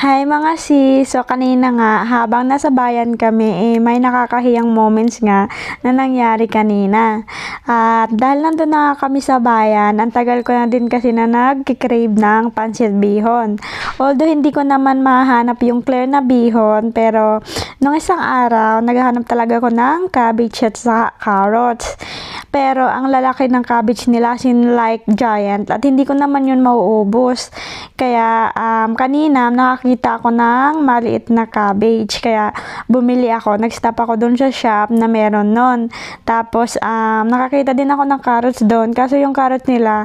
Hi mga sis! So kanina nga, habang nasa bayan kami, may nakakahiyang moments nga na nangyari kanina. At dahil nandun na kami sa bayan, ang tagal ko na din kasi na nag-crave ng pancit bihon. Although hindi ko naman mahanap yung clear na bihon, pero nung isang araw, naghahanap talaga ako ng cabbage at sa carrots. Pero ang lalaki ng cabbage nila sin like giant at hindi ko naman yun mauubos. Kaya kanina nakakita ako ng maliit na cabbage. Kaya bumili ako. Nag-stop ako doon sa shop na meron nun. Tapos nakakita din ako ng carrots doon. Kaso yung carrots nila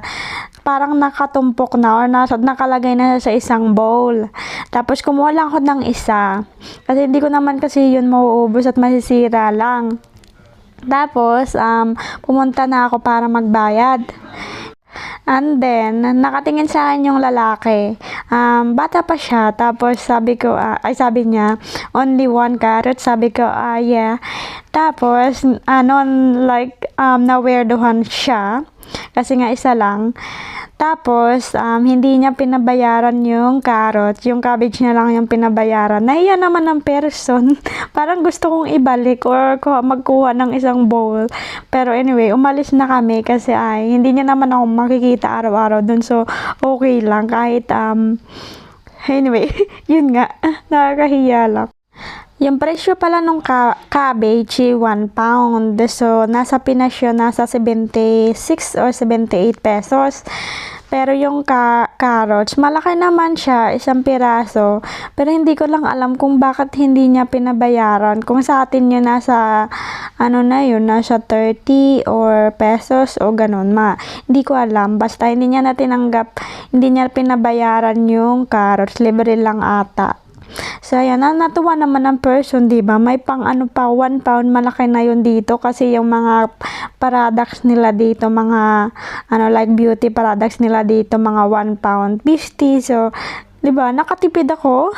parang nakatumpok na or nakalagay na sa isang bowl. Tapos kumuha lang ako ng isa. Kasi hindi ko naman kasi yun mauubos at masisira lang. Tapos, pumunta na ako para magbayad. And then, nakatingin sa akin yung lalaki. Bata pa siya. Tapos, sabi niya, only one carrot. Sabi ko, yeah. Tapos, na-weirdohan siya. Kasi nga isa lang. Tapos, hindi niya pinabayaran yung carrot. Yung cabbage niya lang yung pinabayaran. Nahiya naman ng person. Parang gusto kong ibalik or magkuha ng isang bowl. Pero anyway, umalis na kami kasi hindi niya naman ako makikita araw-araw dun. So, okay lang. Kahit, anyway, yun nga. Nakakahiya lang. Yung presyo pala nung cabbage, 1 pound. So, nasa Pinas yun, nasa 76 or 78 pesos. Pero yung carrots, malaki naman siya, isang piraso. Pero hindi ko lang alam kung bakit hindi niya pinabayaran. Kung sa atin yun nasa, nasa 30 or pesos o ganun Hindi ko alam. Basta hindi niya natinanggap, hindi niya pinabayaran yung carrots. Libre lang ata. So, ayan, natuwa naman ang person, diba? May pang 1 pound, malaki na yun dito kasi yung mga products nila dito, mga, like beauty products nila dito, mga 1 pound, 50. So, diba, nakatipid ako.